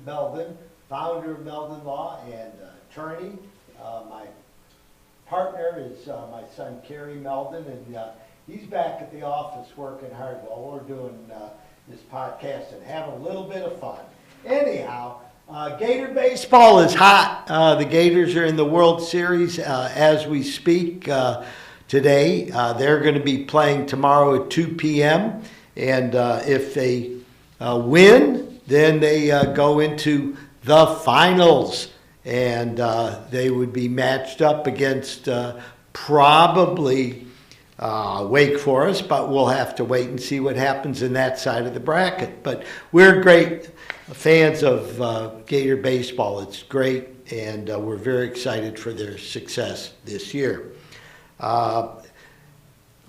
Meldon, founder of Meldon Law and attorney. My partner is my son, Kerry Meldon, and he's back at the office working hard while we're doing this podcast and having a little bit of fun. Anyhow, Gator baseball is hot. The Gators are in the World Series as we speak today. They're going to be playing tomorrow at 2 p.m. And if they win, then they go into the finals. And they would be matched up against probably Wake Forest, but we'll have to wait and see what happens in that side of the bracket. But we're great fans of Gator baseball. It's great, and we're very excited for their success this year.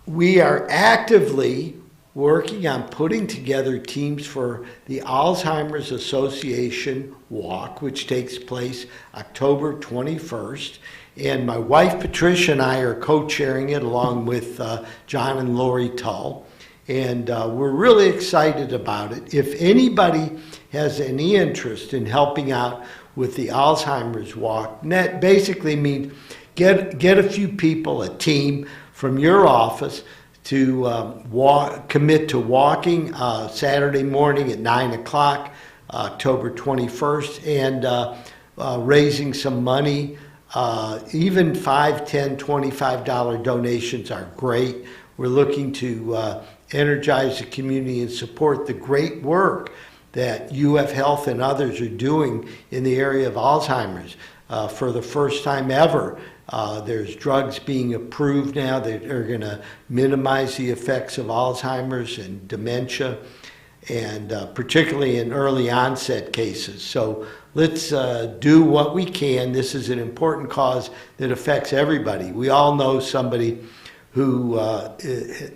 We are actively working on putting together teams for the Alzheimer's Association Walk, which takes place October 21st. And my wife, Patricia, and I are co-chairing it along with John and Lori Tull. And we're really excited about it. If anybody has any interest in helping out with the Alzheimer's Walk, and that basically means get a few people, a team from your office, to commit to walking Saturday morning at 9 o'clock, October 21st, and raising some money. Even $5, $10, $25 donations are great. We're looking to energize the community and support the great work that UF Health and others are doing in the area of Alzheimer's. For the first time ever, there's drugs being approved now that are going to minimize the effects of Alzheimer's and dementia, and particularly in early onset cases. So let's do what we can. This is an important cause that affects everybody. We all know somebody who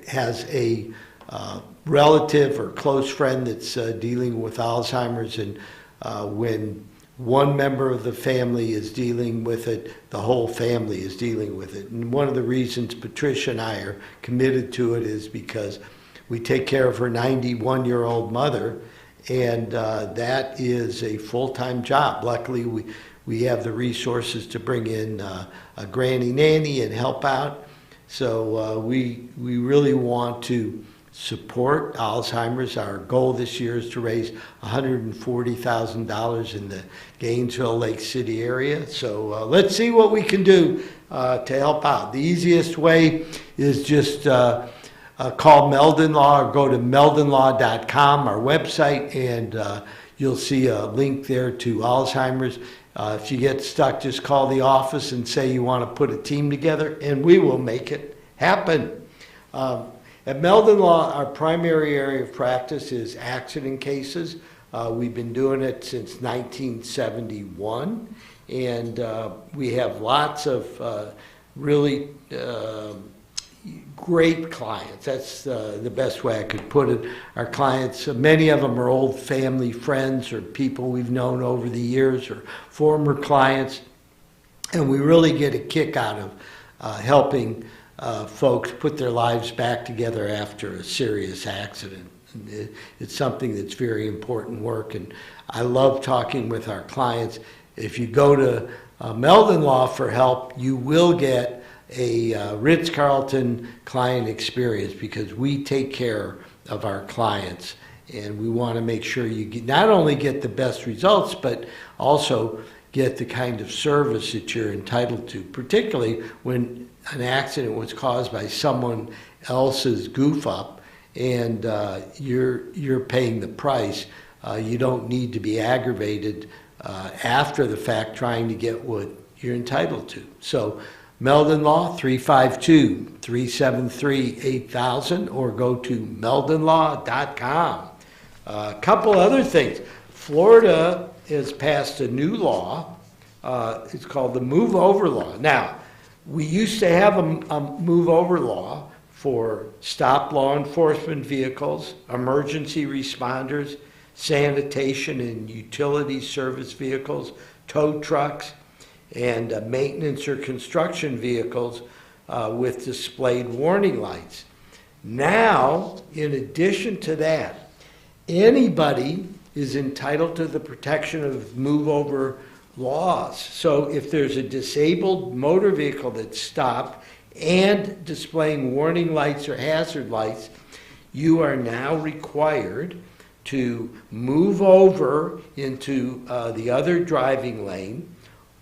has a relative or close friend that's dealing with Alzheimer's, and when one member of the family is dealing with it, the whole family is dealing with it. And one of the reasons Patricia and I are committed to it is because we take care of her 91-year-old mother, and that is a full-time job. Luckily, we have the resources to bring in a granny nanny and help out. So we really want to support Alzheimer's. Our goal this year is to raise $140,000 in the Gainesville, Lake City area. So let's see what we can do to help out. The easiest way is just call Meldon Law or go to meldonlaw.com, our website, and you'll see a link there to Alzheimer's. If you get stuck, just call the office and say you want to put a team together, and we will make it happen. At Meldon Law, our primary area of practice is accident cases. We've been doing it since 1971, and we have lots of really great clients. That's the best way I could put it. Our clients, many of them are old family friends or people we've known over the years or former clients, and we really get a kick out of helping folks put their lives back together after a serious accident. It's something that's very important work, and I love talking with our clients. If you go to Meldon Law for help, you will get a Ritz-Carlton client experience, because we take care of our clients, and we want to make sure you not only get the best results, but also get the kind of service that you're entitled to, particularly when an accident was caused by someone else's goof up, and you're paying the price. You don't need to be aggravated after the fact trying to get what you're entitled to. So Meldon Law, 352-373-8000, or go to meldonlaw.com. A couple other things. Florida has passed a new law. It's called the Move Over Law. Now, we used to have a Move Over Law for stop law enforcement vehicles, emergency responders, sanitation and utility service vehicles, tow trucks, and maintenance or construction vehicles with displayed warning lights. Now, in addition to that, anybody is entitled to the protection of move-over laws. So if there's a disabled motor vehicle that's stopped and displaying warning lights or hazard lights, you are now required to move over into the other driving lane,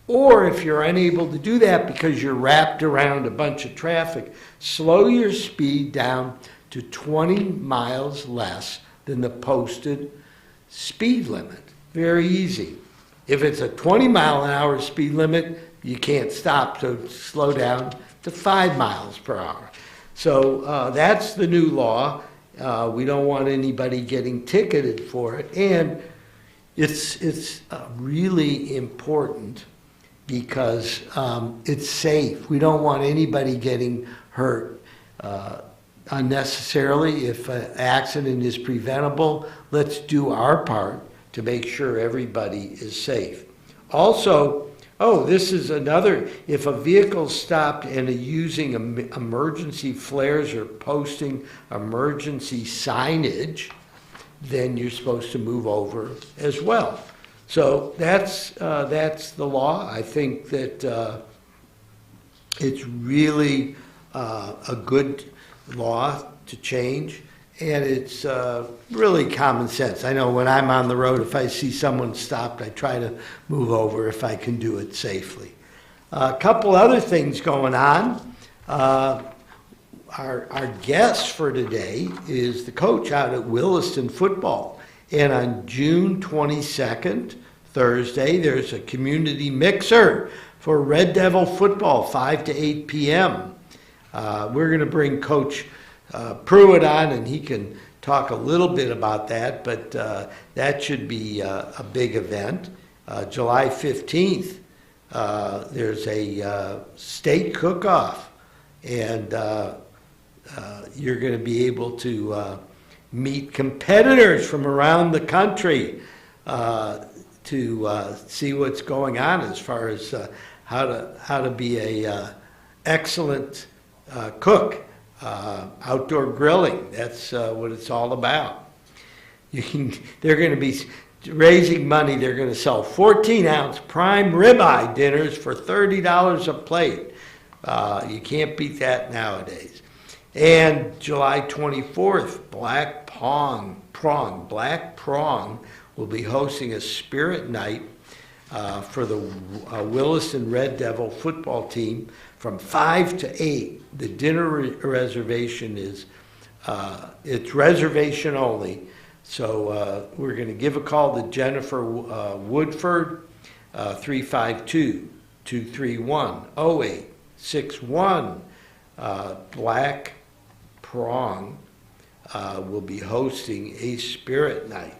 or if you're unable to do that because you're wrapped around a bunch of traffic, slow your speed down to 20 miles less than the posted speed limit. Very easy. If it's a 20 mile an hour speed limit, you can't stop, so slow down to 5 miles per hour. So that's the new law. We don't want anybody getting ticketed for it, and it's really important because it's safe. We don't want anybody getting hurt unnecessarily. If an accident is preventable, let's do our part to make sure everybody is safe. Also, this is another, if a vehicle's stopped and using emergency flares or posting emergency signage, then you're supposed to move over as well. So that's the law. I think that it's really a good law to change, and it's really common sense. I know when I'm on the road, if I see someone stopped, I try to move over if I can do it safely. A couple other things going on. Our guest for today is the coach out at Williston football. And on June 22nd, Thursday, there's a community mixer for Red Devil football, 5 to 8 p.m. We're going to bring Coach Pruitt on, and he can talk a little bit about that, but that should be a big event. July 15th, there's a state cook-off, and you're going to be able to meet competitors from around the country to see what's going on as far as how to be a excellent cook. Outdoor grilling, that's what it's all about. They're going to be raising money. They're going to sell 14-ounce prime ribeye dinners for $30 a plate. You can't beat that nowadays. And July 24th, Black Prong will be hosting a spirit night for the Williston Red Devil football team from 5 to 8. The dinner reservation is, it's reservation only. So we're going to give a call to Jennifer Woodford, 352-231-0861. Black Prong will be hosting a spirit night.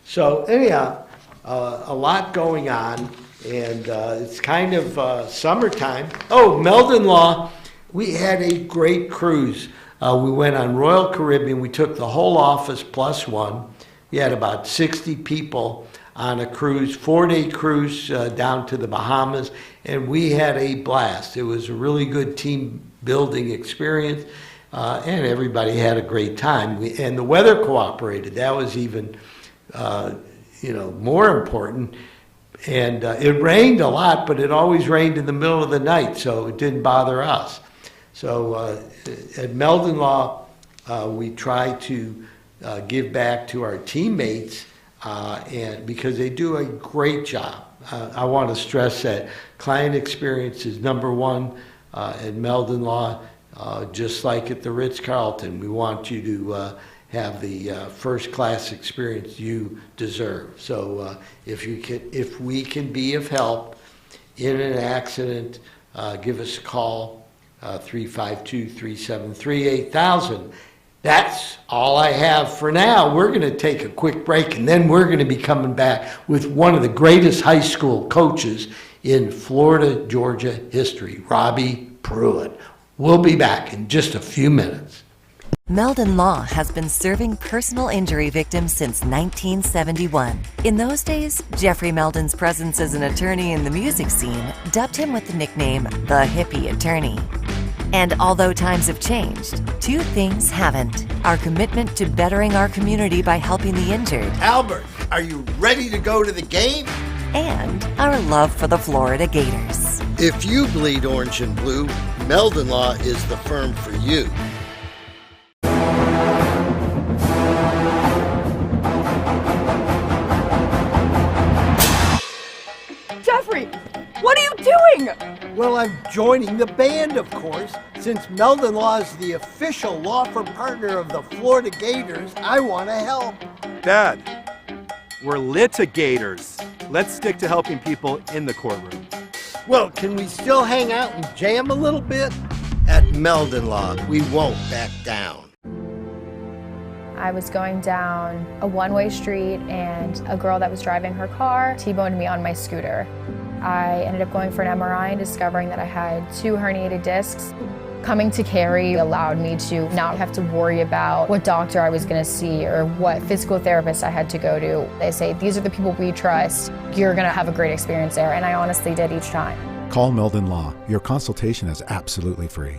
So anyhow, a lot going on, and it's kind of summertime. Meldon Law, we had a great cruise. We went on Royal Caribbean. We took the whole office plus one. We had about 60 people on a cruise, 4-day cruise down to the Bahamas, and we had a blast. It was a really good team building experience, and everybody had a great time. And the weather cooperated. That was even more important. And it rained a lot, but it always rained in the middle of the night, so it didn't bother us. So at Meldon Law, we try to give back to our teammates, and because they do a great job. I want to stress that client experience is number one at Meldon Law, just like at the Ritz-Carlton. We want you to have the first-class experience you deserve. So if we can be of help in an accident, give us a call, 352-373-8000. That's all I have for now. We're going to take a quick break, and then we're going to be coming back with one of the greatest high school coaches in Florida, Georgia history, Robby Pruitt. We'll be back in just a few minutes. Meldon Law has been serving personal injury victims since 1971. In those days, Jeffrey Meldon's presence as an attorney in the music scene dubbed him with the nickname the Hippie Attorney. And although times have changed, two things haven't. Our commitment to bettering our community by helping the injured. Albert, Are you ready to go to the game? And our love for the Florida Gators. If you bleed orange and blue, Meldon Law is the firm for you. Jeffrey, what are you doing? Well, I'm joining the band, of course. Since Meldon Law is the official law firm partner of the Florida Gators, I want to help. Dad, we're litigators. Let's stick to helping people in the courtroom. Well, can we still hang out and jam a little bit? At Meldon Law, we won't back down. I was going down a one-way street and a girl that was driving her car T-boned me on my scooter. I ended up going for an MRI and discovering that I had 2 herniated discs. Coming to Cary allowed me to not have to worry about what doctor I was going to see or what physical therapist I had to go to. They say, these are the people we trust. You're going to have a great experience there, and I honestly did each time. Call Meldon Law. Your consultation is absolutely free.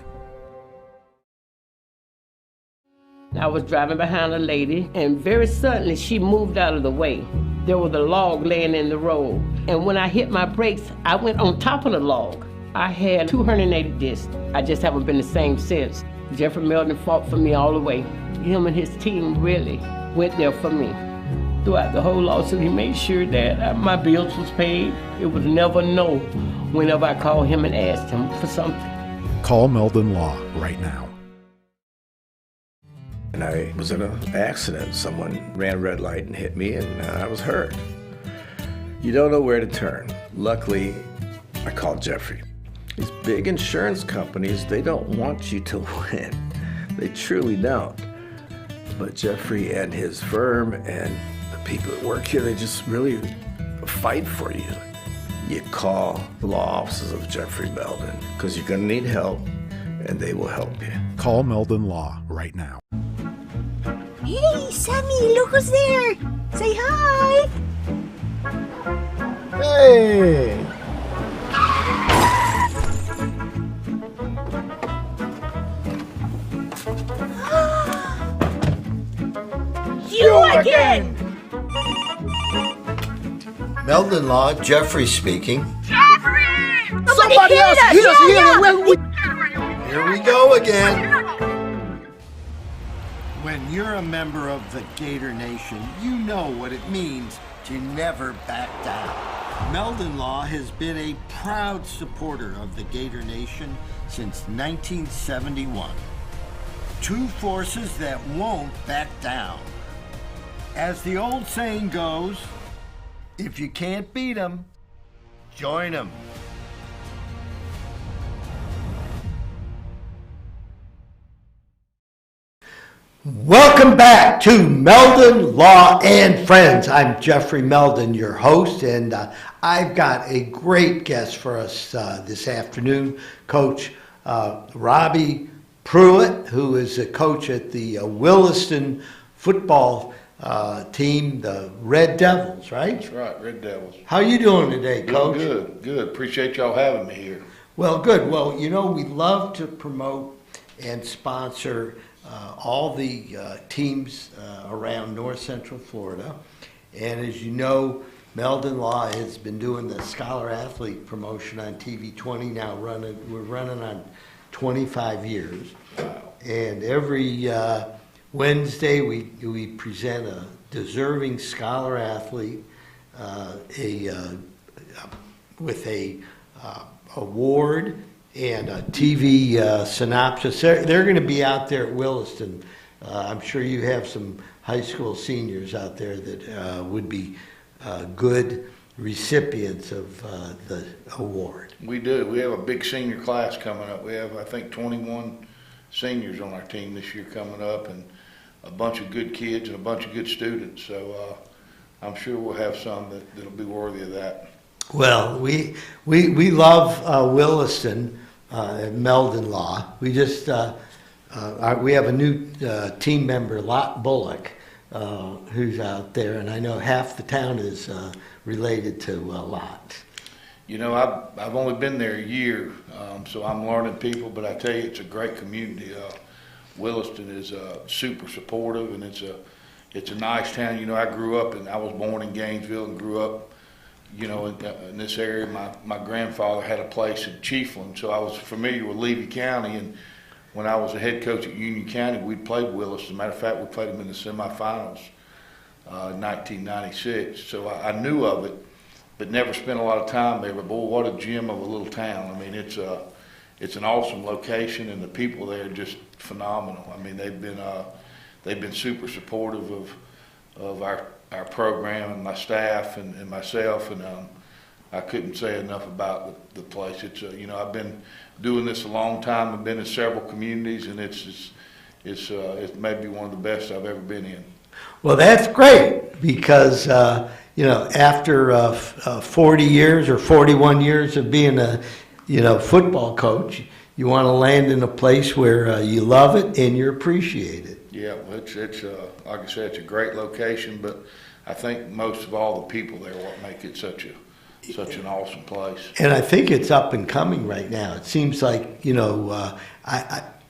I was driving behind a lady, and very suddenly she moved out of the way. There was a log laying in the road, and when I hit my brakes, I went on top of the log. I had 2 herniated discs. I just haven't been the same since. Jeffrey Meldon fought for me all the way. Him and his team really went there for me. Throughout the whole lawsuit, he made sure that my bills was paid. It was never no whenever I called him and asked him for something. Call Meldon Law right now. And I was in an accident. Someone ran a red light and hit me, and I was hurt. You don't know where to turn. Luckily, I called Jeffrey. These big insurance companies, they don't want you to win. They truly don't. But Jeffrey and his firm and the people that work here, they just really fight for you. You call the law offices of Jeffrey Meldon because you're going to need help, and they will help you. Call Meldon Law right now. Hey, Sammy, look who's there. Say hi. Hey! You again! Meldon Law, Jeffrey speaking. Jeffrey! Somebody else hit us Yeah. Here we go again. When you're a member of the Gator Nation, you know what it means to never back down. Meldon Law has been a proud supporter of the Gator Nation since 1971. 2 forces that won't back down. As the old saying goes, if you can't beat 'em, join 'em. Welcome back to Meldon Law and Friends. I'm Jeffrey Meldon, your host, and I've got a great guest for us this afternoon, Coach Robby Pruitt, who is a coach at the Williston football team, the Red Devils, right? That's right, Red Devils. How you doing today, Coach? Good. Appreciate y'all having me here. Well, good. Well, you know, we love to promote and sponsor all the teams around North Central Florida. And as you know, Meldon Law has been doing the Scholar Athlete promotion on TV20 now. We're running on 25 years. Wow. And every Wednesday we present a deserving Scholar Athlete with a award and a TV synopsis. They're going to be out there at Williston. I'm sure you have some high school seniors out there that would be good recipients of the award. We do. We have a big senior class coming up. We have, I think, 21 seniors on our team this year coming up, and a bunch of good kids and a bunch of good students. So I'm sure we'll have some that'll be worthy of that. Well, we love Williston and Meldon Law. We just we have a new team member, Lot Bullock, who's out there, and I know half the town is related to Lot. You know, I've only been there a year, so I'm learning people, but I tell you, it's a great community. Williston is super supportive, and it's it's a nice town. You know, I grew up and I was born in Gainesville and grew up, you know, in this area. My grandfather had a place in Chiefland, so I was familiar with Levy County. And when I was a head coach at Union County, we played Williston. As a matter of fact, we played them in the semifinals in 1996. So I knew of it, but never spent a lot of time there. But boy, what a gem of a little town. I mean, it's an awesome location, and the people there are just phenomenal. I mean, they've been super supportive of our program and my staff and myself, and I couldn't say enough about the place. It's you know, I've been doing this a long time. I've been in several communities, and it's maybe one of the best I've ever been in. Well, that's great because you know, after 40 years or 41 years of being a football coach, you want to land in a place where you love it and you appreciate it. Yeah, well, it's like I said, it's a great location, but I think most of all the people there what make it such an awesome place. And I think it's up and coming right now. It seems like, you know,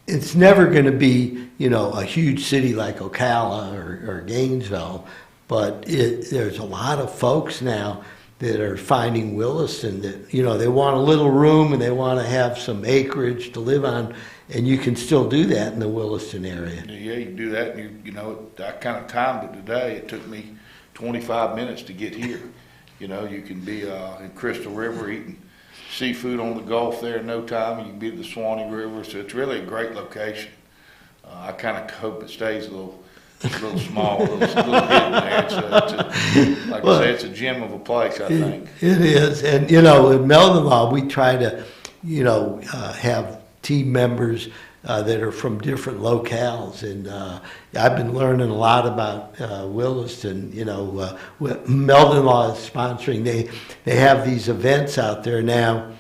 it's never going to be, you know, a huge city like Ocala or Gainesville, but there's a lot of folks now that are finding Williston that, you know, they want a little room and they want to have some acreage to live on, and you can still do that in the Williston area. Yeah, you can do that, and you know, I kind of timed it today. It took me 25 minutes to get here. You know, you can be in Crystal River eating seafood on the Gulf there in no time. You can be at the Swanee River, so it's really a great location. I kind of hope it stays a little small, a little hidden there. Like I say, it's a gem of a place, I think. It is, and you know, in Meldon Law, we try to, you know, have team members that are from different locales, and I've been learning a lot about Williston. You know, Meldon Law is sponsoring. They have these events out there now.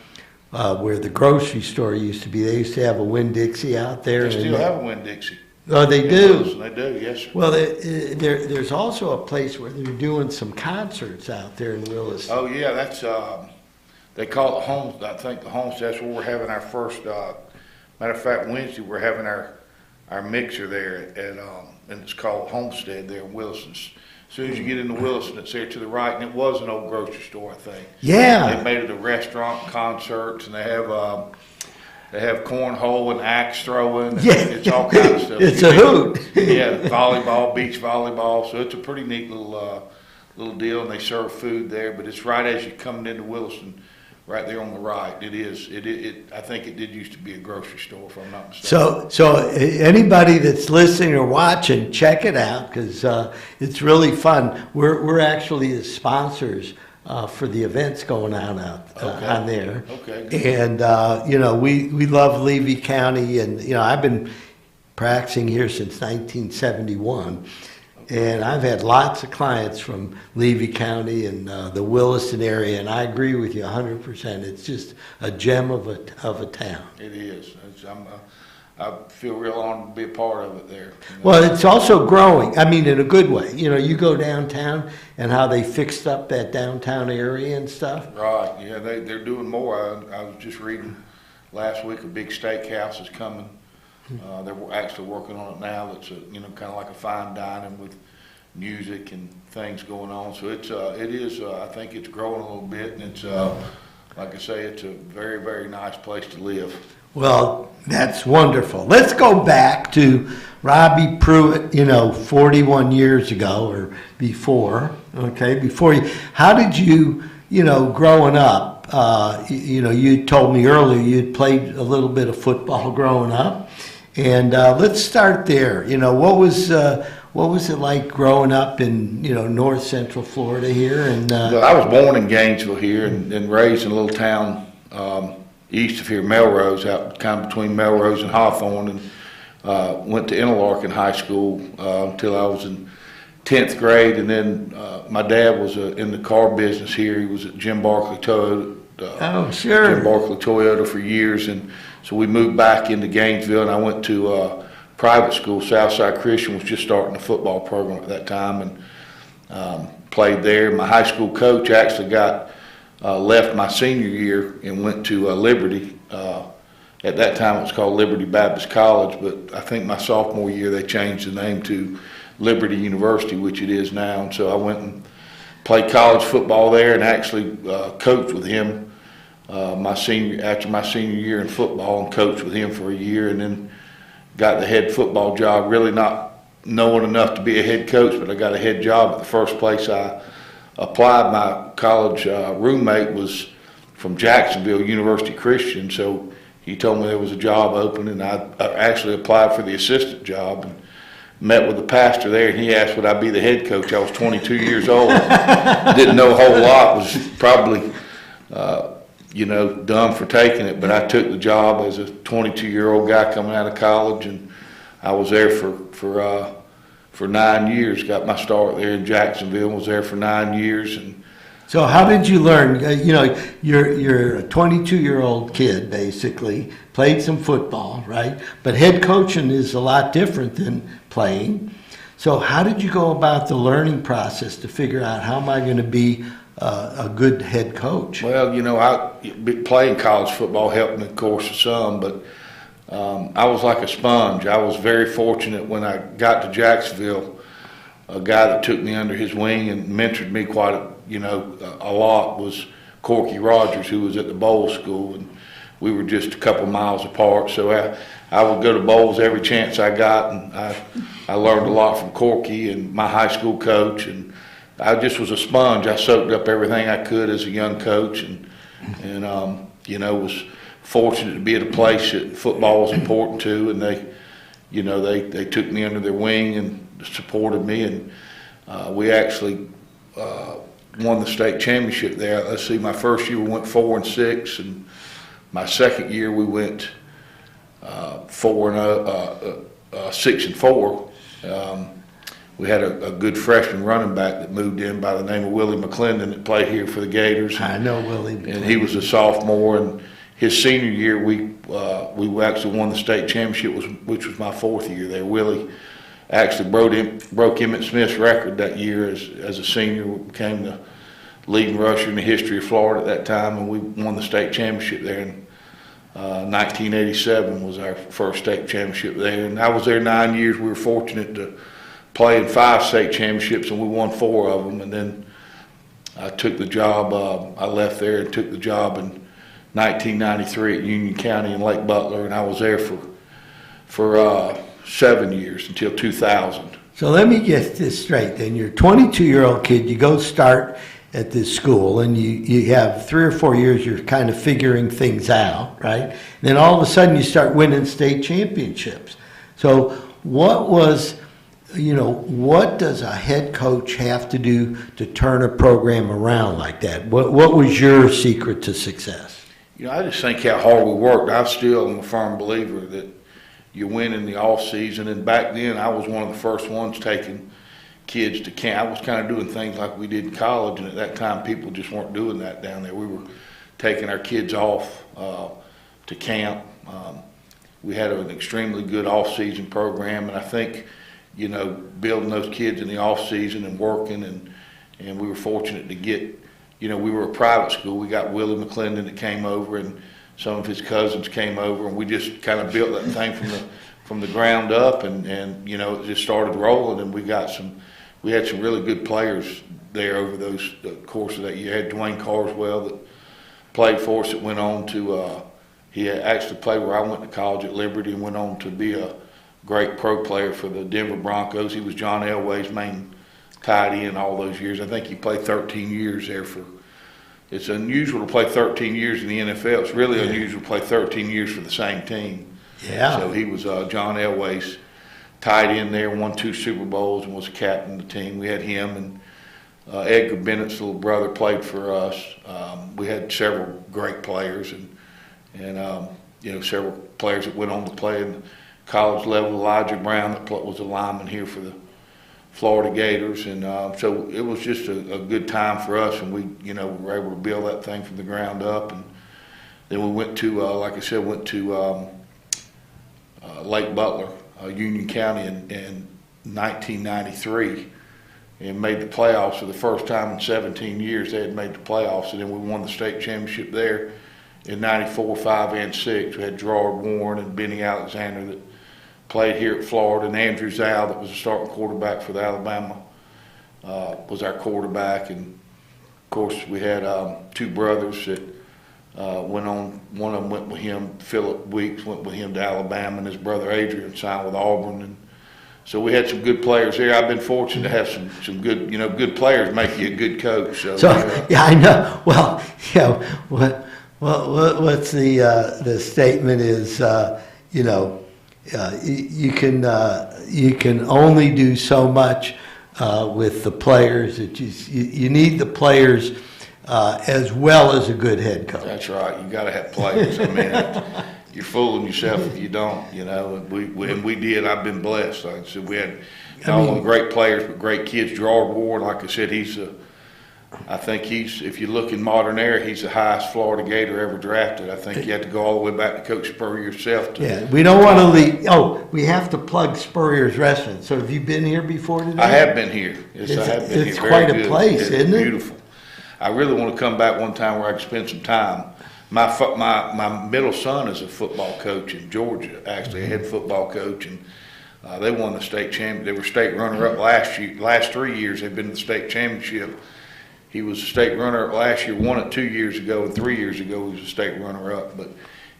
Where the grocery store used to be, they used to have a Winn-Dixie out there. They still have a Winn-Dixie. Oh, they do? They do, yes, sir. Well, there's also a place where they're doing some concerts out there in Williston. Oh, yeah, that's, they call it Homes, I think the Homestead, that's where we're having our first, matter of fact, Wednesday, we're having our mixer there and it's called Homestead there in Williston. As soon as you get into Williston, it's there to the right, and it was an old grocery store, I think. Yeah. They made it a restaurant, concerts, and they have cornhole and axe throwing. Yeah. It's all kind of stuff. It's a hoot. Yeah, volleyball, beach volleyball. So it's a pretty neat little deal, and they serve food there. But it's right as you're coming into Williston, right there on the right. It is. I think it did used to be a grocery store, if I'm not mistaken. So anybody that's listening or watching, check it out because it's really fun. We're actually the sponsors for the events going on on there. Okay. And you know, we love Levy County, and you know, I've been practicing here since 1971. And I've had lots of clients from Levy County and the Williston area, and I agree with you 100%. It's just a gem of a town. It is. I feel real honored to be a part of it there. You know? Well, it's also growing. I mean, in a good way. You know, you go downtown and how they fixed up that downtown area and stuff. Right. Yeah, they're doing more. I was just reading last week a big steakhouse is coming. They're actually working on it now. That's kind of like a fine dining with music and things going on. So it is. I think it's growing a little bit, and it's like I say, it's a very, very nice place to live. Well, that's wonderful. Let's go back to Robby Pruitt. 41 years ago or before. Okay, before you. How did you? Growing up. You told me earlier you'd played a little bit of football growing up. And let's start there. What was it like growing up in North Central Florida here? And well, I was born in Gainesville here and raised in a little town east of here, Melrose, out kind of between Melrose and Hawthorne, and went to Interlaken High School until I was in 10th grade, and then my dad was in the car business here. He was at Jim Barkley Toyota. Jim Barkley Toyota for years, and so we moved back into Gainesville, and I went to private school. Southside Christian was just starting a football program at that time, and played there. My high school coach actually got left my senior year and went to Liberty. At that time, it was called Liberty Baptist College, but I think my sophomore year they changed the name to Liberty University, which it is now. And so I went and played college football there and actually coached with him after my senior year in football, and coached with him for a year, and then got the head football job, really not knowing enough to be a head coach, but I got a head job at the first place I applied. My college roommate was from Jacksonville University Christian, so he told me there was a job open, and I actually applied for the assistant job and met with the pastor there, and he asked would I be the head coach. I was 22 years old, didn't know a whole lot, was probably dumb for taking it, but I took the job as a 22-year-old guy coming out of college, and I was there for 9 years. Got my start there in Jacksonville. Was there for 9 years. And so, how did you learn? You're a 22-year-old kid, basically. Played some football, right? But head coaching is a lot different than playing. So, how did you go about the learning process to figure out how am I going to be a good head coach? Well, playing college football helped me, of course, some, but I was like a sponge. I was very fortunate when I got to Jacksonville. A guy that took me under his wing and mentored me quite a lot was Corky Rogers, who was at the Bowl School, and we were just a couple miles apart. So I would go to bowls every chance I got, and I learned a lot from Corky and my high school coach, and I just was a sponge. I soaked up everything I could as a young coach, and was fortunate to be at a place that football was important to, and they took me under their wing and supported me, and we actually won the state championship there. Let's see, my first year we went 4-6, and my second year we went 6-4. We had a good freshman running back that moved in by the name of Willie McClendon that played here for the Gators. I know Willie. And he was a sophomore, and his senior year we actually won the state championship, which was my fourth year there. Willie actually broke Emmett Smith's record that year as a senior. We became the leading rusher in the history of Florida at that time, and we won the state championship there. In 1987 was our first state championship there, and I was there 9 years. We were fortunate to play in 5 state championships, and we won 4 of them. And then I took the job. I left there and took the job in 1993 at Union County in Lake Butler, and I was there for 7 years until 2000. So let me get this straight. Then you're a 22-year-old kid. You go start at this school, and you have 3 or 4 years. You're kind of figuring things out, right? And then all of a sudden you start winning state championships. So what does a head coach have to do to turn a program around like that? What was your secret to success? I just think how hard we worked. I still am a firm believer that you win in the off season. And back then, I was one of the first ones taking kids to camp. I was kind of doing things like we did in college, and at that time, people just weren't doing that down there. We were taking our kids off to camp. We had an extremely good off season program, and I think building those kids in the off season and working, and we were fortunate to get. We were a private school. We got Willie McClendon that came over, and some of his cousins came over, and we just kind of built that thing from the ground up, and it just started rolling, and we had some really good players there over the course of that year. I had Dwayne Carswell that played for us that went on to he actually played where I went to college at Liberty and went on to be a great pro player for the Denver Broncos. He was John Elway's main tight end all those years. I think he played 13 years there it's unusual to play 13 years in the NFL. It's really unusual to play 13 years for the same team. Yeah. So he was John Elway's tight end there, won 2 Super Bowls and was a captain of the team. We had him, and Edgar Bennett's little brother played for us. We had several great players, and several players that went on to play in the college level. Elijah Brown that was a lineman here for the Florida Gators, and so it was just a good time for us, and we were able to build that thing from the ground up. And then we went to like I said, Lake Butler, Union County in 1993, and made the playoffs for the first time in 17 years. They had made the playoffs, and then we won the state championship there in 94, 5 and 6. We had Gerard Warren and Benny Alexander that played here at Florida, and Andrew Zal, that was the starting quarterback for the Alabama, was our quarterback. And of course, we had 2 brothers that went on. One of them went with him. Philip Weeks went with him to Alabama, and his brother Adrian signed with Auburn. And so we had some good players there. I've been fortunate to have some good, good players make you a good coach. So yeah, I know. Well, what's the statement is, you can only do so much with the players. That you need the players as well as a good head coach. That's right. You got to have players. I mean, you're fooling yourself if you don't. And we did. I've been blessed. Like I said, we had not only great players but great kids. Gerard Ward, like I said, I think if you look in modern era, he's the highest Florida Gator ever drafted. I think you have to go all the way back to Coach Spurrier yourself. We don't want to leave. Oh, we have to plug Spurrier's Restaurant. So have you been here before today? I have been here. Yes, I have been here. It's quite a place, isn't it? Beautiful. I really want to come back one time where I can spend some time. My middle son is a football coach in Georgia, actually a head football coach, and they won the state championship. They were state runner-up last year. Last 3 years they've been to the state championship. He was a state runner-up last year, won it 2 years ago, and 3 years ago he was a state runner-up. But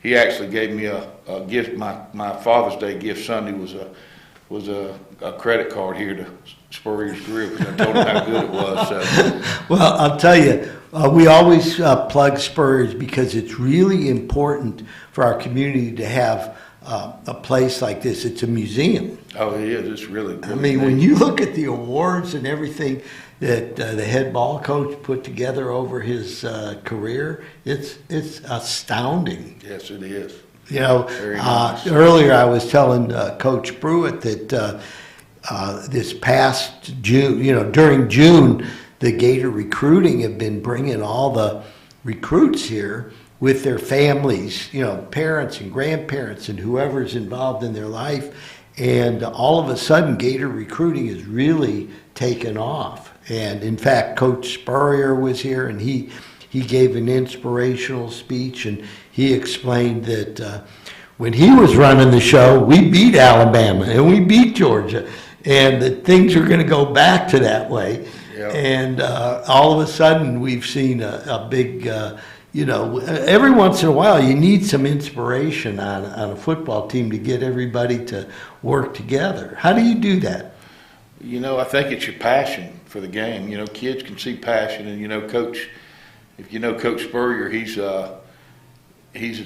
he actually gave me a gift. My Father's Day gift Sunday was a credit card here to Spurrier's Grill because I told him how good it was. So. Well, I'll tell you, we always plug Spurrier's because it's really important for our community to have a place like this. It's a museum. Oh, it is. It's really I mean, when you look at the awards and everything that the head ball coach put together over his career, it's astounding. Yes, it is. Very nice. Earlier I was telling Coach Pruitt that this past June, during June, the Gator recruiting have been bringing all the recruits here with their families, parents and grandparents and whoever's involved in their life. And all of a sudden, Gator recruiting has really taken off. And in fact, Coach Spurrier was here, and he gave an inspirational speech, and he explained that when he was running the show, we beat Alabama and we beat Georgia, and that things are going to go back to that way. Yep. And all of a sudden, we've seen a big, every once in a while, you need some inspiration on a football team to get everybody to work together. How do you do that? I think it's your passion for the game. Kids can see passion, and Coach. If you know Coach Spurrier, he's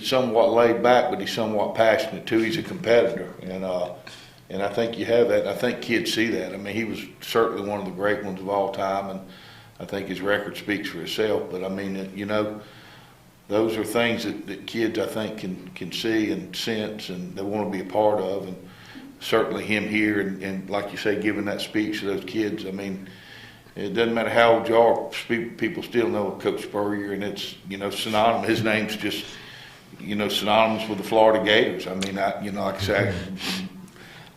somewhat laid back, but he's somewhat passionate too. He's a competitor, and I think you have that. And I think kids see that. I mean, he was certainly one of the great ones of all time, and I think his record speaks for itself. But I mean, those are things that kids I think can see and sense, and they want to be a part of. And certainly him here, and like you say, giving that speech to those kids. I mean, it doesn't matter how old you are, people still know Coach Spurrier, and it's, synonymous. His name's just, synonymous with the Florida Gators. I mean, like I say,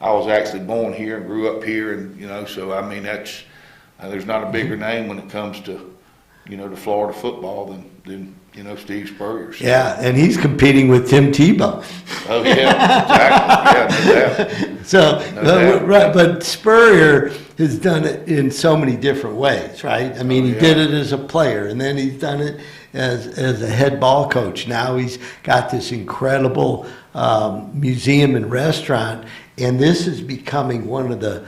I was actually born here and grew up here, and, so, I mean, there's not a bigger name when it comes to, to Florida football than Steve Spurrier. So. Yeah, and he's competing with Tim Tebow. Oh, yeah, exactly. Yeah, no doubt. So, right, but Spurrier has done it in so many different ways, right? I mean, he did it as a player, and then he's done it as a head ball coach. Now he's got this incredible museum and restaurant, and this is becoming one of the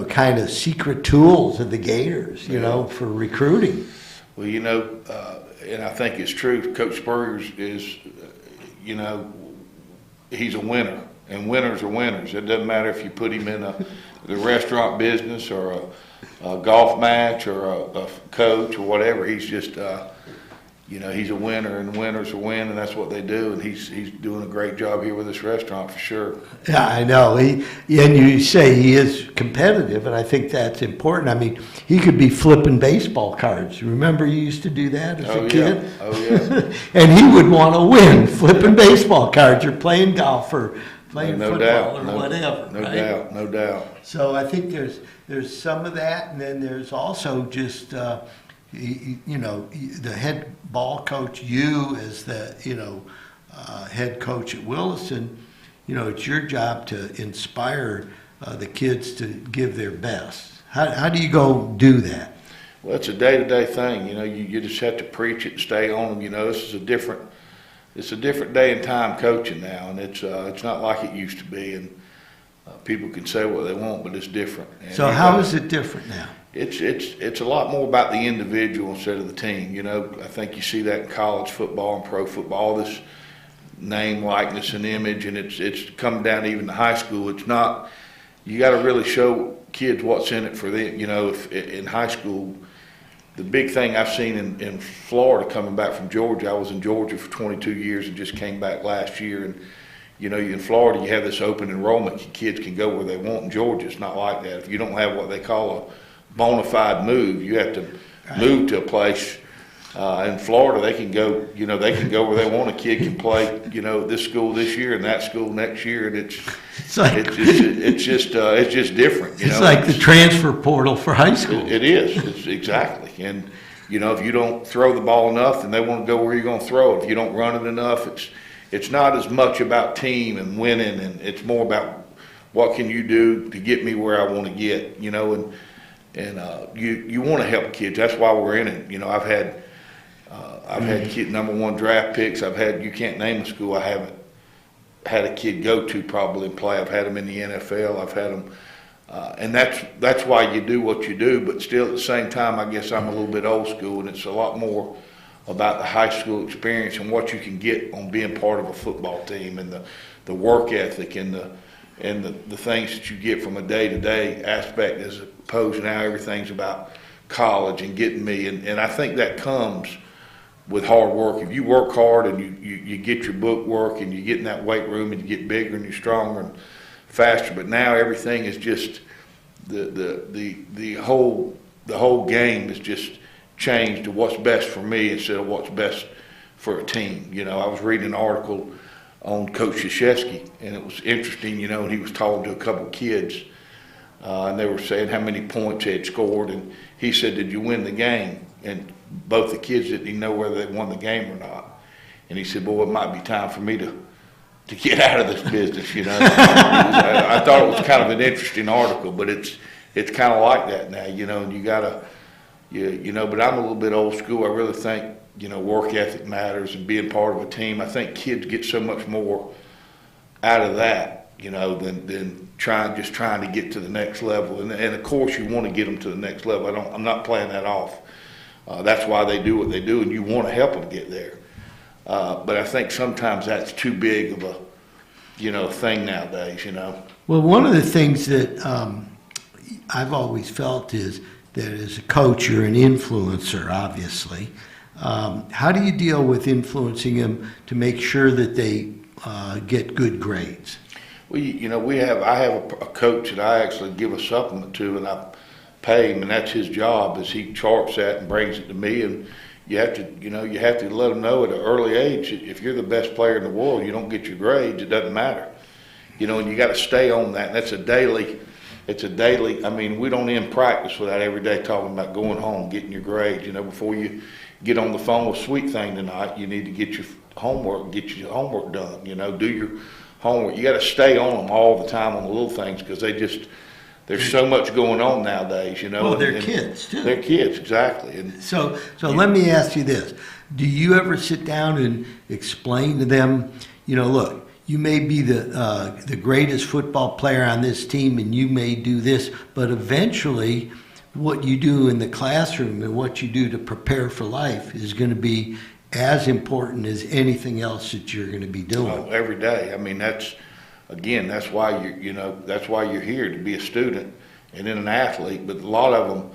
kind of secret tools of the Gators, for recruiting. Well, and I think it's true. Coach Spurrier is, he's a winner, and winners are winners. It doesn't matter if you put him in the restaurant business or a golf match or a coach or whatever. He's just, he's a winner, and winners are win, and that's what they do. And he's doing a great job here with this restaurant for sure. Yeah, I know. And you say he is competitive, and I think that's important. I mean, he could be flipping baseball cards. Remember, you used to do that as a kid? Oh, yeah. And he would want to win flipping baseball cards or playing golf or playing football or whatever. No doubt. So I think there's some of that, and then there's also just the head ball coach, you as the head coach at Williston, it's your job to inspire the kids to give their best. How do you go do that? Well, it's a day-to-day thing. You just have to preach it and stay on them. This is a different day and time coaching now, and it's not like it used to be. And people can say what they want, but it's different. And so how is it different now? It's a lot more about the individual instead of the team. I think you see that in college football and pro football, all this name, likeness, and image, and it's coming down even to high school. It's not. You got to really show kids what's in it for them. If in high school, the big thing I've seen in Florida coming back from Georgia, I was in Georgia for 22 years and just came back last year. And, in Florida, you have this open enrollment. Kids can go where they want. In Georgia, it's not like that. If you don't have what they call a bona fide move, you have to move to a place. In Florida, they can go, they can go where they want. A kid can play, this school this year and that school next year. And it's just different. It's like the transfer portal for high school. It is. It's exactly. And, if you don't throw the ball enough, then they want to go where you're going to throw it. If you don't run it enough, it's not as much about team and winning, and it's more about what can you do to get me where I want to get, and you want to help kids. That's why we're in it. I've had kid number one draft picks. You can't name a school I haven't had a kid go to probably and play. I've had them in the NFL. I've had them, and that's why you do what you do. But still, at the same time, I guess I'm a little bit old school, and it's a lot more about the high school experience and what you can get on being part of a football team, and the work ethic and the things that you get from a day-to-day aspect, as opposed to now everything's about college and getting me. And I think that comes with hard work. If you work hard and you get your book work and you get in that weight room and you get bigger and you're stronger and faster. But now everything is just the whole game is just changed to what's best for me instead of what's best for a team. I was reading an article on Coach Krzyzewski, and it was interesting, and he was talking to a couple of kids, and they were saying how many points they had scored, and he said, "Did you win the game?" And both the kids didn't even know whether they won the game or not. And he said, "Boy, it might be time for me to get out of this business." I thought it was kind of an interesting article, but it's kind of like that now, and you gotta. But I'm a little bit old school. I really think, work ethic matters and being part of a team. I think kids get so much more out of that, than trying to get to the next level. And of course, you want to get them to the next level. I'm not playing that off. That's why they do what they do, and you want to help them get there. But I think sometimes that's too big of a, thing nowadays. Well, one of the things that I've always felt is that as a coach, you're an influencer, obviously. How do you deal with influencing them to make sure that they get good grades? Well, I have a coach that I actually give a supplement to, and I pay him, and that's his job, is he charts that and brings it to me. And you have to let them know at an early age, if you're the best player in the world, you don't get your grades, it doesn't matter. And you got to stay on that. And that's a daily. I mean, we don't end practice without every day talking about going home, getting your grades. Before you get on the phone with Sweet Thing tonight, you need to get your homework done. Do your homework. You got to stay on them all the time on the little things, because there's so much going on nowadays. Well, they're kids too. They're kids, exactly. And so let me ask you this: do you ever sit down and explain to them, look, you may be the greatest football player on this team, and you may do this, but eventually what you do in the classroom and what you do to prepare for life is going to be as important as anything else that you're going to be doing. Every day. I mean, that's why you're here, to be a student and then an athlete. But a lot of them,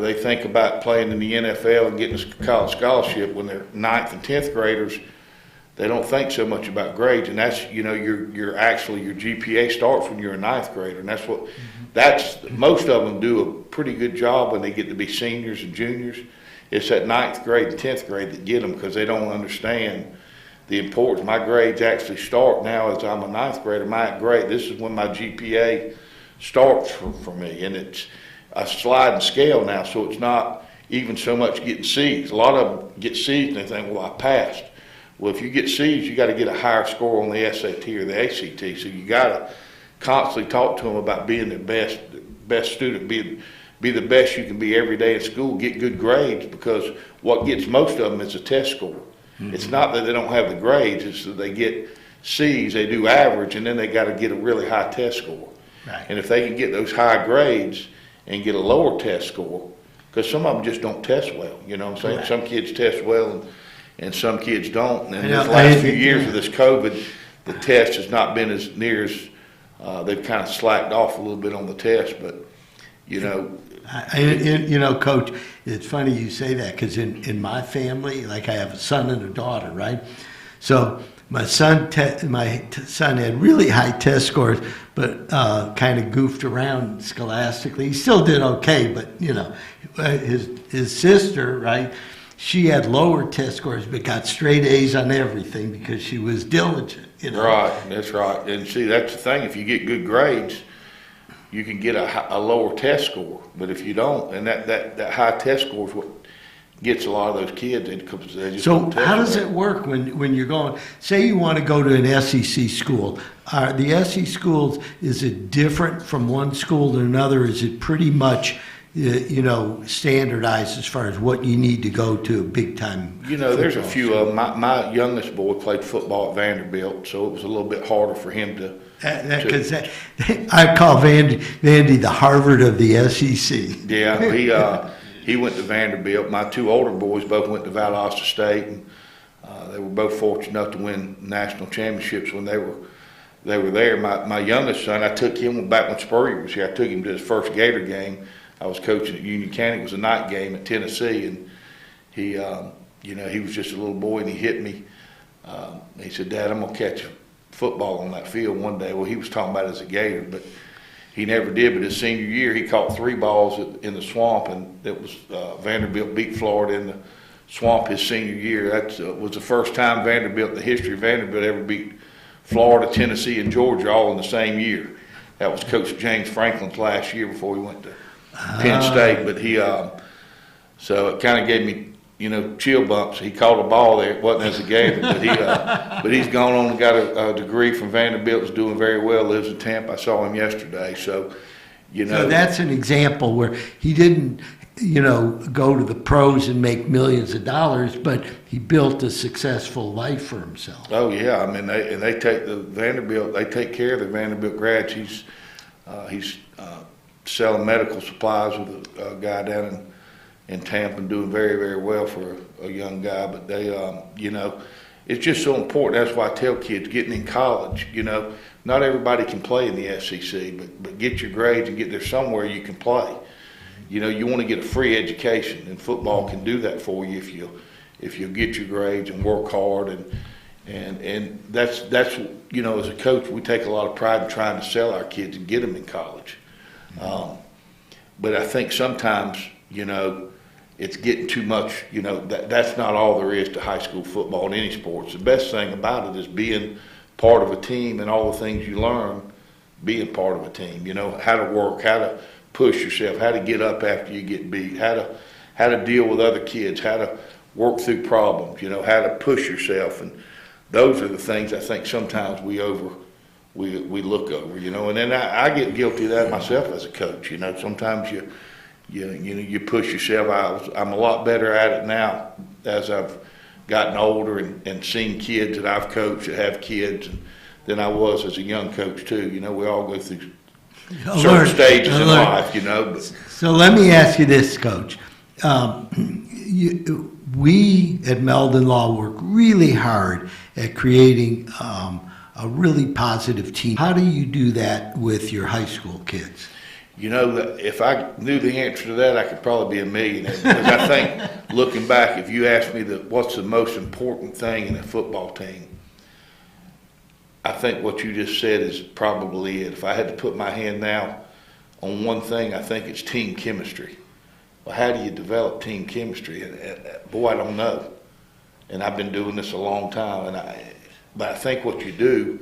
they think about playing in the NFL and getting a college scholarship when they're 9th and 10th graders. They don't think so much about grades, and that's your GPA starts when you're a 9th grader, and most of them do a pretty good job when they get to be seniors and juniors. It's that 9th grade and 10th grade that get them, because they don't understand the importance. My grades actually start now as I'm a 9th grader. My grade, this is when my GPA starts for me, and it's a sliding scale now, so it's not even so much getting C's. A lot of them get C's and they think, well, I passed. Well, if you get C's, you got to get a higher score on the SAT or the ACT. So you got to constantly talk to them about being the best student, be the best you can be every day at school, get good grades, because what gets most of them is a test score. Mm-hmm. It's not that they don't have the grades, it's that they get C's, they do average, and then they got to get a really high test score. Right. And if they can get those high grades and get a lower test score, because some of them just don't test well, you know what I'm saying? Right. Some kids test well and some kids don't. And in the last few years of this COVID, the test has not been as near as, they've kind of slacked off a little bit on the test, but, you know. You know, Coach, it's funny you say that, because in my family, like I have a son and a daughter, right? So my son had really high test scores, but kind of goofed around scholastically. He still did okay, but, you know, his sister, right, she had lower test scores but got straight A's on everything because she was diligent, you know. Right, that's right. And see, that's the thing. If you get good grades, you can get a lower test score. But if you don't, and that high test score is what gets a lot of those kids in, because they just don't test how does well. it work when you're going, say you want to go to an SEC school? Are the SEC schools, is it different from one school to another? Is it pretty much, you know, standardized as far as what you need to go to a big time? You know, there's a few of them. My youngest boy played football at Vanderbilt, so it was a little bit harder for him to. Because I call Vandy the Harvard of the SEC. Yeah, he went to Vanderbilt. My two older boys both went to Valdosta State, and they were both fortunate enough to win national championships when they were there. My youngest son, I took him back when Spurrier was here. I took him to his first Gator game. I was coaching at Union County. It was a night game at Tennessee, and he, you know, he was just a little boy, and he hit me. He said, "Dad, I'm gonna catch football on that field one day." Well, he was talking about it as a Gator, but he never did. But his senior year, he caught 3 balls in the swamp, and it was Vanderbilt beat Florida in the swamp his senior year. That was the first time Vanderbilt, in the history of Vanderbilt, ever beat Florida, Tennessee, and Georgia all in the same year. That was Coach James Franklin's last year before he went to Penn State. But he, so it kind of gave me, you know, chill bumps. He caught a ball there. It wasn't as a Gator, but he's gone on and got a degree from Vanderbilt. Is doing very well. Lives in Tampa. I saw him yesterday. So, you know, so that's an example where he didn't, you know, go to the pros and make millions of dollars, but he built a successful life for himself. Oh yeah, I mean, they take the Vanderbilt. They take care of the Vanderbilt grads. He's selling medical supplies with a guy down in Tampa, and doing very, very well for a young guy. But they, you know, it's just so important. That's why I tell kids getting in college, you know, not everybody can play in the SEC, but get your grades and get there somewhere you can play. You know, you want to get a free education, and football can do that for you if you get your grades and work hard. And that's you know, as a coach, we take a lot of pride in trying to sell our kids and get them in college. But I think sometimes, you know, it's getting too much. You know, that's not all there is to high school football in any sports. The best thing about it is being part of a team and all the things you learn being part of a team. You know, how to work, how to push yourself, how to get up after you get beat, how to deal with other kids, how to work through problems, you know, how to push yourself. And those are the things I think sometimes we look over, you know. And then I get guilty of that myself as a coach. You know, sometimes you push yourself. I'm a lot better at it now as I've gotten older and seen kids that I've coached that have kids than I was as a young coach too. You know, we all go through certain stages in life, you know. But. So let me ask you this, Coach. We at Meldon Law work really hard at creating a really positive team. How do you do that with your high school kids? You know, if I knew the answer to that, I could probably be a millionaire. Because I think, looking back, if you ask me what's the most important thing in a football team, I think what you just said is probably it. If I had to put my hand now on one thing, I think it's team chemistry. Well, how do you develop team chemistry? Boy, I don't know. And I've been doing this a long time. But I think what you do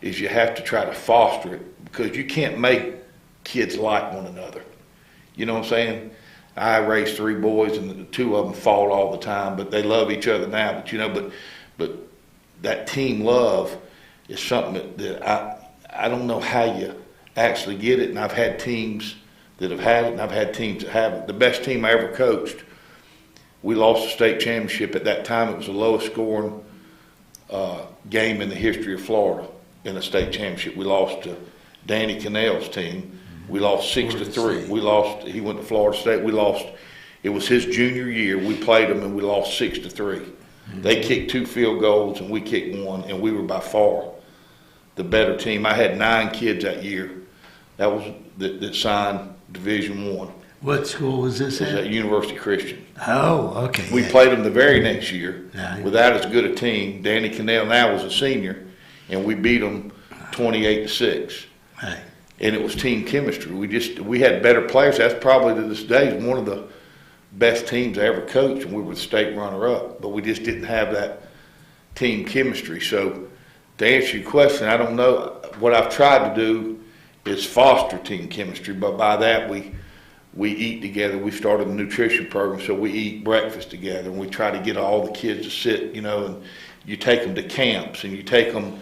is you have to try to foster it, because you can't make kids like one another. You know what I'm saying? I raised 3 boys, and the 2 of them fought all the time, but they love each other now. But you know, But that team love is something that I don't know how you actually get it. And I've had teams that have had it, and I've had teams that haven't. The best team I ever coached, we lost the state championship. At that time, it was the lowest scoring game in the history of Florida in the state championship. We lost to Danny Cannell's team. We lost 6-3. We lost. He went to Florida State. We lost. It was his junior year. We played them, and we lost 6-3. They kicked 2 field goals, and we kicked 1, and we were by far the better team. I had 9 kids that year that signed Division I. What school was this It was at? at University Christian. Oh, okay. We played them the very next year Yeah. without as good a team. Danny Cannell now was a senior, and we beat them 28-6. Right. And it was team chemistry. We had better players. That's probably to this day one of the best teams I ever coached, and we were the state runner-up. But we just didn't have that team chemistry. So to answer your question, I don't know. What I've tried to do is foster team chemistry, but by that we eat together. We started a nutrition program, so we eat breakfast together, and we try to get all the kids to sit, and you take them to camps, and you take them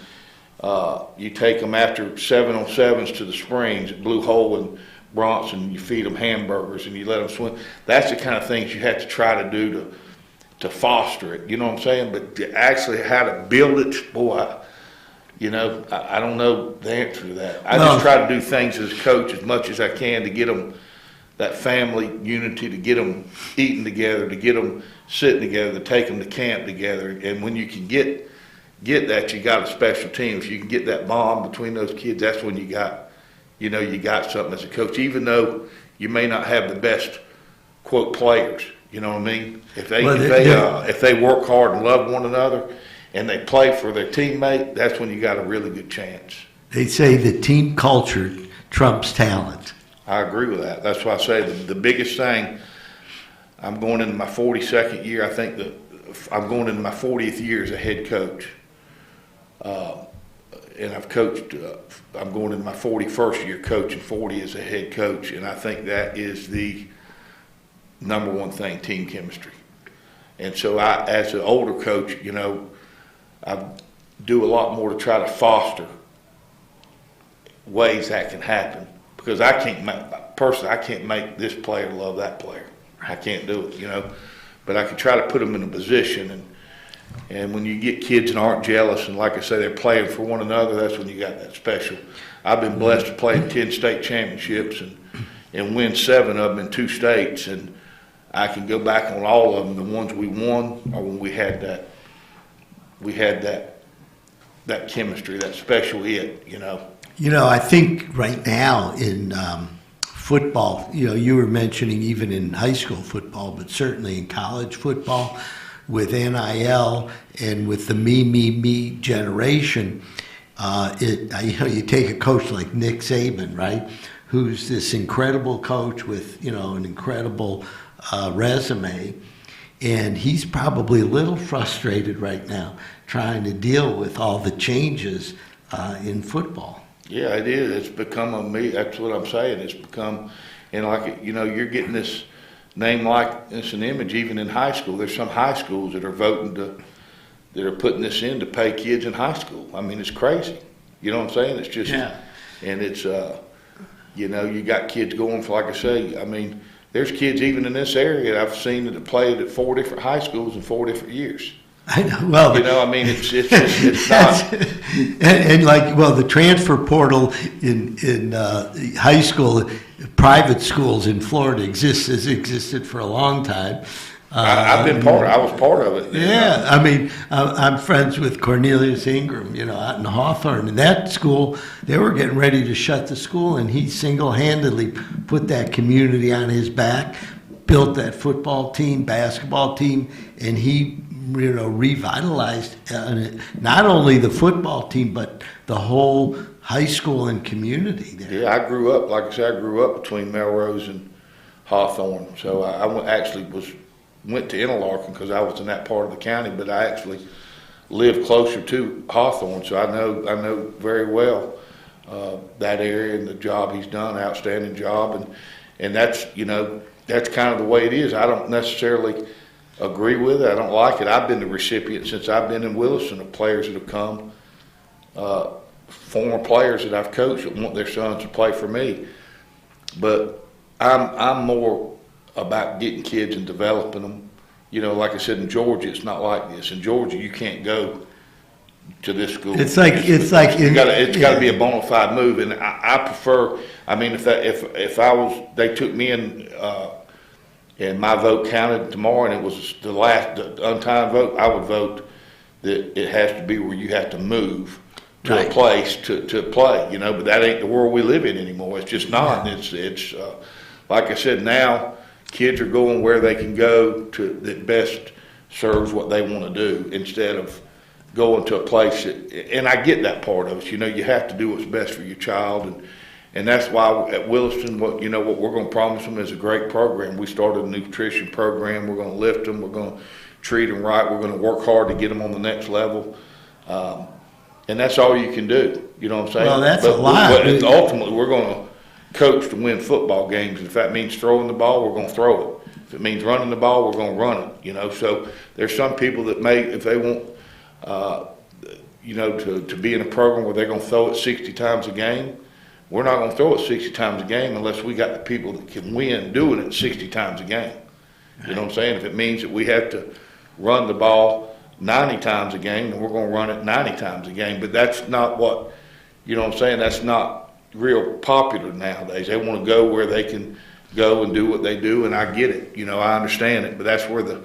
after 7-on-7s to the Springs at Blue Hole and Bronson, and you feed them hamburgers, and you let them swim. That's the kind of things you have to try to do to foster it, you know what I'm saying? But to actually how to build it, boy, I don't know the answer to that. I just try to do things as a coach as much as I can to get them that family unity, to get them eating together, to get them sitting together, to take them to camp together. And when you can get that, you got a special team. If you can get that bond between those kids, that's when you got something as a coach. Even though you may not have the best quote players, you know what I mean? If they work hard and love one another, and they play for their teammate, that's when you got a really good chance. They say the team culture trumps talent. I agree with that. That's why I say the biggest thing, I'm going into my 42nd year. I think that I'm going into my 40th year as a head coach. And I've coached, I'm going into my 41st year coaching, 40 as a head coach. And I think that is the number one thing, team chemistry. And so as an older coach, I do a lot more to try to foster ways that can happen. Because I can't make this player love that player. I can't do it, But I can try to put them in a position. And when you get kids that aren't jealous, and like I say, they're playing for one another, that's when you got that special. I've been blessed to play in 10 state championships and win 7 of them in 2 states. And I can go back on all of them. The ones we won are when we had that chemistry, that special it, I think right now in football, you were mentioning even in high school football, but certainly in college football with NIL and with the me generation, you take a coach like Nick Saban, right, who's this incredible coach with, an incredible resume, and he's probably a little frustrated right now trying to deal with all the changes in football. Yeah, it is. It's become that's what I'm saying. It's become, you're getting this name likeness and image even in high school. There's some high schools that are that are putting this in to pay kids in high school. I mean, it's crazy. You know what I'm saying? It's just, and it's, you got kids going for, like I say, there's kids even in this area that I've seen that have played at 4 different high schools in 4 different years. I know. Well, it's not. And the transfer portal in high school, private schools in Florida has existed for a long time. I was part of it. Yeah, I'm friends with Cornelius Ingram, out in Hawthorne. And that school, they were getting ready to shut the school, and he single-handedly put that community on his back, built that football team, basketball team, and he revitalized not only the football team, but the whole high school and community there. Yeah, I grew up between Melrose and Hawthorne. So I went to Interlaken because I was in that part of the county, but I actually lived closer to Hawthorne, so I know very well that area and the job he's done, outstanding job, and that's kind of the way it is. I don't necessarily agree with it. I don't like it. I've been the recipient since I've been in Williston of players that have come, former players that I've coached that want their sons to play for me. But I'm more about getting kids and developing them. You know, like I said, in Georgia, it's not like this. In Georgia, you can't go to this school. It's got to be a bona fide move, and I prefer. I mean, they took me in, and my vote counted tomorrow, and it was the untimed vote. I would vote that it has to be where you have to move to a place to play. You know, but that ain't the world we live in anymore. It's just not. Yeah. It's like I said. Now kids are going where they can go to that best serves what they want to do instead of going to a place and I get that part of it. You know, you have to do what's best for your child, and that's why at Williston, what we're going to promise them is a great program. We started a nutrition program. We're going to lift them. We're going to treat them right. We're going to work hard to get them on the next level, and that's all you can do. You know what I'm saying? Well, that's a lot. But ultimately, we're going to coach to win football games. If that means throwing the ball, we're going to throw it. If it means running the ball, we're going to run it. You know, so there's some people that if they want. To be in a program where they're going to throw it 60 times a game, we're not going to throw it 60 times a game unless we got the people that can win doing it 60 times a game. You know what I'm saying? If it means that we have to run the ball 90 times a game, then we're going to run it 90 times a game. But that's not what, you know what I'm saying? That's not real popular nowadays. They want to go where they can go and do what they do, and I get it. You know, I understand it, but that's where the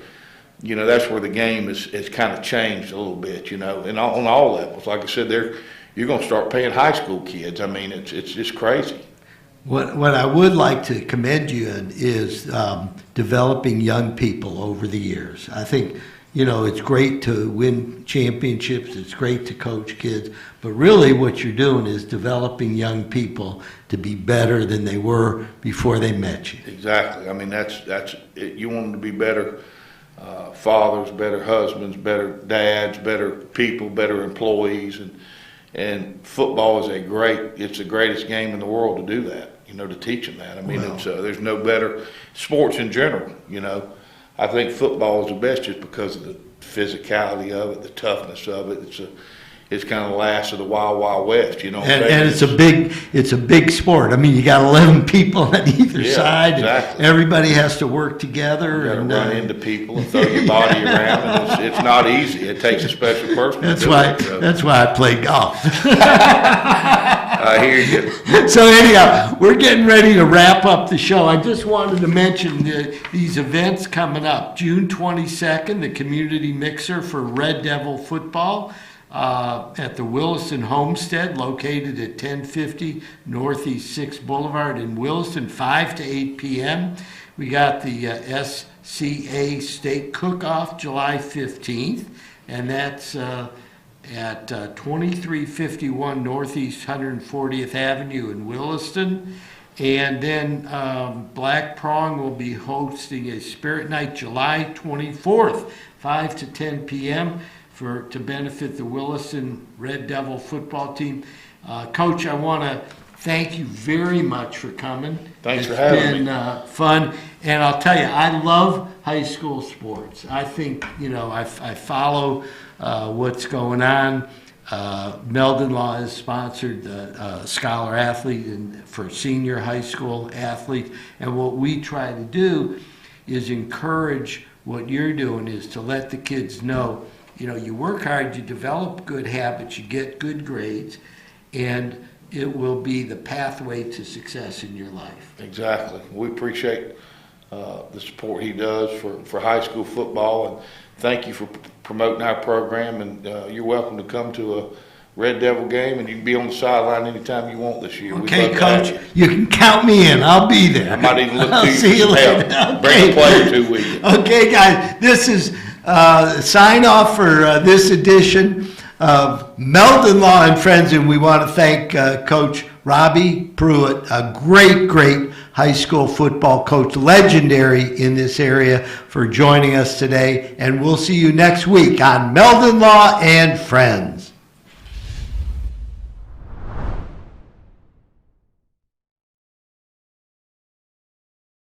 game has kind of changed a little bit, and on all levels. Like I said, you're going to start paying high school kids. I mean, it's just crazy. What I would like to commend you in is developing young people over the years. I think, it's great to win championships. It's great to coach kids. But really what you're doing is developing young people to be better than they were before they met you. Exactly. I mean, that's it. You want them to be better fathers, better husbands, better dads, better people, better employees, and football is it's the greatest game in the world to do that, to teach them that. I mean, there's no better sports in general, I think football is the best just because of the physicality of it, the toughness of it. It's kind of the last of the wild, wild west, And it's a big sport. I mean, you got 11 people on either side. Exactly. And everybody has to work together. You got to run into people and throw your body around. And it's not easy. It takes a special person. That's why I play golf. I hear you. So anyhow, we're getting ready to wrap up the show. I just wanted to mention these events coming up. June 22nd, the community mixer for Red Devil football. At the Williston Homestead, located at 1050 Northeast 6th Boulevard in Williston, 5 to 8 p.m. We got the SCA Steak Cook-Off July 15th, and that's at 2351 Northeast 140th Avenue in Williston. And then Black Prong will be hosting a Spirit Night July 24th, 5 to 10 p.m., to benefit the Williston Red Devil football team. Coach, I want to thank you very much for coming. Thanks for having me. It's been fun. And I'll tell you, I love high school sports. I think, I follow what's going on. Meldon Law has sponsored the Scholar Athlete for senior high school athletes. And what we try to do is encourage what you're doing is to let the kids know, you work hard, you develop good habits, you get good grades, and it will be the pathway to success in your life. Exactly. We appreciate the support he does for high school football, and thank you for promoting our program, and you're welcome to come to a Red Devil game, and you can be on the sideline anytime you want this year. Okay, Coach, you can count me in. I'll be there. I might even look to you. See you later. Okay. Bring a player or two with you. Okay, guys, this is sign off for this edition of Meldon Law and Friends, and we want to thank Coach Robby Pruitt, a great high school football coach, legendary in this area, for joining us today. And we'll see you next week on Meldon Law and Friends.